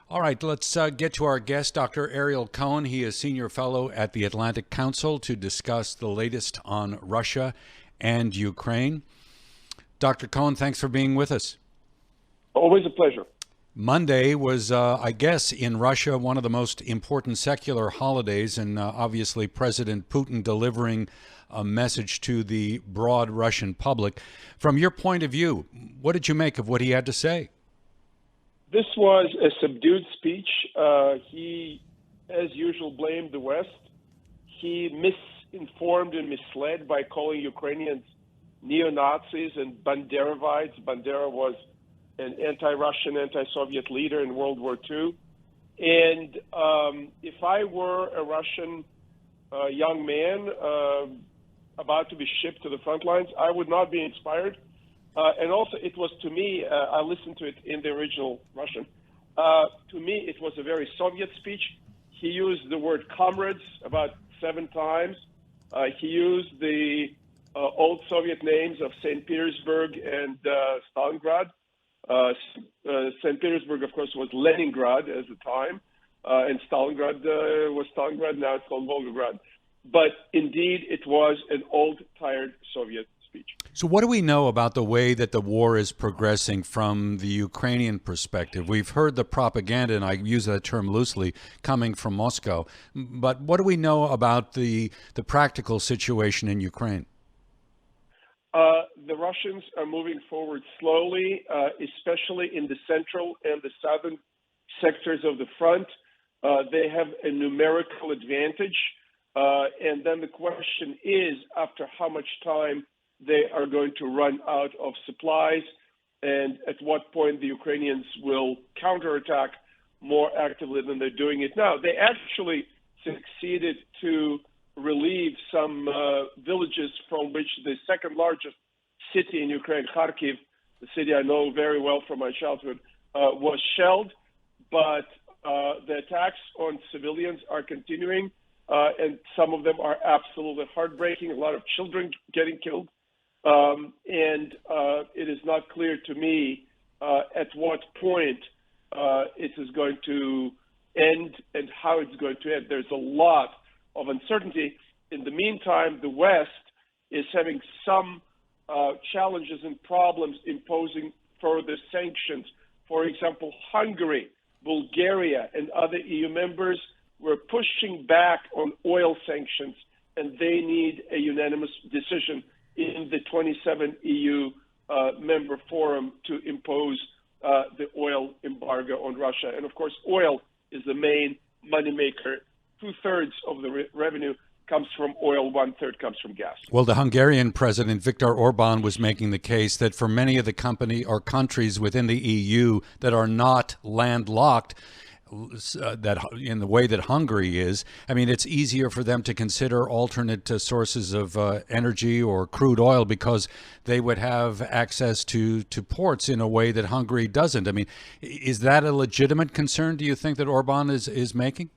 All right, let's get to our guest, Dr. Ariel Cohen. He is senior fellow at the Atlantic Council to discuss the latest on Russia and Ukraine. Dr. Cohen, thanks for being with us. Always a pleasure. Monday was, I guess, in Russia, one of the most important secular holidays, and obviously President Putin delivering a message to the broad Russian public. From your point of view, what did you make of what he had to say? This was a subdued speech. He, as usual, blamed the West. He misinformed and misled by calling Ukrainians neo-Nazis and Banderovites. Bandera was an anti-Russian, anti-Soviet leader in World War II. And if I were a Russian young man about to be shipped to the front lines, I would not be inspired. And also, it was, to me, I listened to it in the original Russian. To me, it was a very Soviet speech. He used the word comrades about 7 times. He used the old Soviet names of St. Petersburg and Stalingrad. St. Petersburg, of course, was Leningrad at the time, and Stalingrad was Stalingrad. Now it's called Volgograd. But indeed, it was an old, tired Soviet speech. So what do we know about the way that the war is progressing from the Ukrainian perspective? We've heard the propaganda, and I use that term loosely, coming from Moscow. But what do we know about the practical situation in Ukraine? The Russians are moving forward slowly, especially in the central and the southern sectors of the front. They have a numerical advantage. And then the question is, after how much time they are going to run out of supplies, and at what point the Ukrainians will counterattack more actively than they're doing it now. They actually succeeded to relieve some villages from which the second largest city in Ukraine, Kharkiv, the city I know very well from my childhood, was shelled. But the attacks on civilians are continuing, and some of them are absolutely heartbreaking. A lot of children getting killed. And it is not clear to me at what point it is going to end and how it's going to end. There's a lot of uncertainty. In the meantime, the West is having some challenges and problems imposing further sanctions. For example, Hungary, Bulgaria, and other EU members were pushing back on oil sanctions, and they need a unanimous decision in the 27 EU member forum to impose the oil embargo on Russia. And of course, oil is the main moneymaker. 2/3 of the revenue comes from oil, 1/3 comes from gas. Well, the Hungarian president, Viktor Orban, was making the case that for many of the countries within the EU that are not landlocked, that in the way that Hungary is, I mean, it's easier for them to consider alternate sources of energy or crude oil because they would have access to ports in a way that Hungary doesn't. I mean, is that a legitimate concern, do you think, that Orban is making?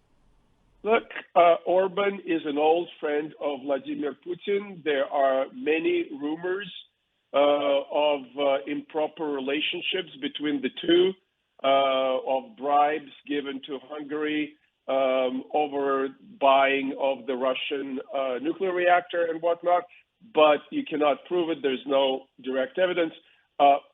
Look, Orban is an old friend of Vladimir Putin. There are many rumors of improper relationships between the two. Of bribes given to Hungary over buying of the Russian nuclear reactor and whatnot, but you cannot prove it. There's no direct evidence.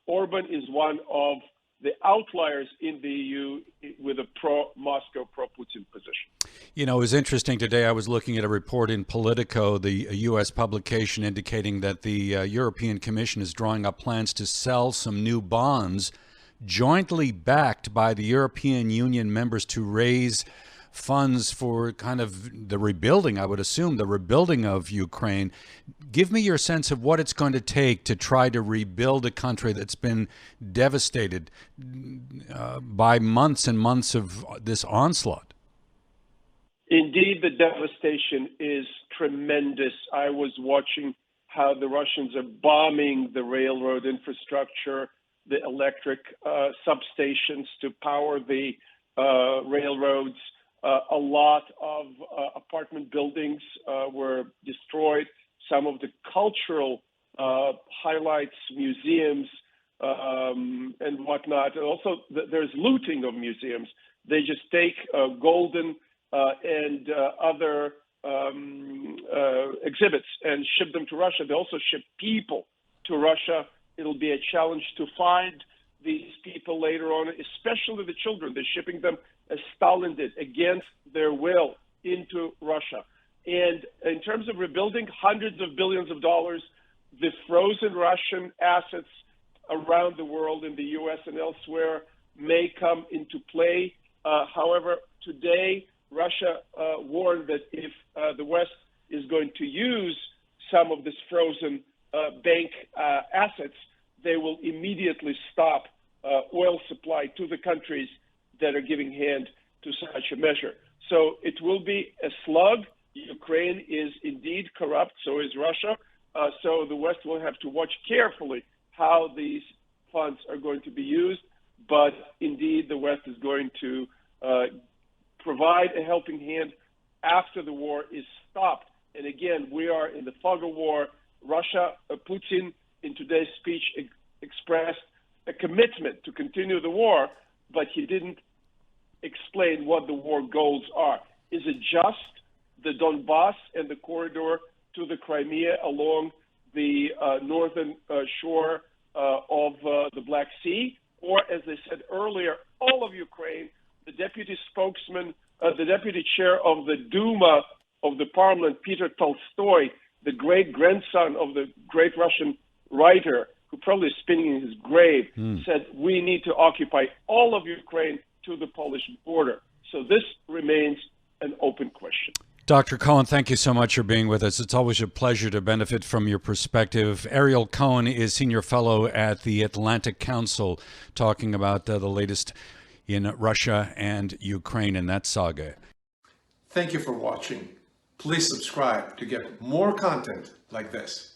Orban is one of the outliers in the EU with a pro-Moscow, pro-Putin position. You know, it was interesting today. I was looking at a report in Politico, the U.S. publication, indicating that the European Commission is drawing up plans to sell some new bonds jointly backed by the European Union members to raise funds for kind of the rebuilding, I would assume, the rebuilding of Ukraine. Give me your sense of what it's going to take to try to rebuild a country that's been devastated by months and months of this onslaught. Indeed, the devastation is tremendous. I was watching how the Russians are bombing the railroad infrastructure, the electric substations to power the railroads. A lot of apartment buildings were destroyed. Some of the cultural highlights, museums, and whatnot. And also, there's looting of museums. They just take golden and other exhibits and ship them to Russia. They also ship people to Russia. It'll be a challenge to find these people later on, especially the children. They're shipping them, as Stalin did, against their will into Russia. And in terms of rebuilding, hundreds of billions of dollars, the frozen Russian assets around the world, in the U.S. and elsewhere, may come into play. However, today, Russia warned that if the West is going to use some of this frozen bank assets, they will immediately stop oil supply to the countries that are giving hand to such a measure. So it will be a slug. Ukraine is indeed corrupt, so is Russia. So the West will have to watch carefully how these funds are going to be used. But indeed, the West is going to provide a helping hand after the war is stopped. And again, we are in the fog of war. Russia, Putin, in today's speech, expressed a commitment to continue the war, but he didn't explain what the war goals are. Is it just the Donbass and the corridor to the Crimea along the northern shore of the Black Sea? Or, as I said earlier, all of Ukraine, the deputy spokesman, the deputy chair of the Duma of the parliament, Peter Tolstoy, the great-grandson of the great Russian writer, who probably is spinning in his grave, said, we need to occupy all of Ukraine to the Polish border. So this remains an open question. Dr. Cohen, thank you so much for being with us. It's always a pleasure to benefit from your perspective. Ariel Cohen is Senior Fellow at the Atlantic Council, talking about the latest in Russia and Ukraine in that saga. Thank you for watching. Please subscribe to get more content like this.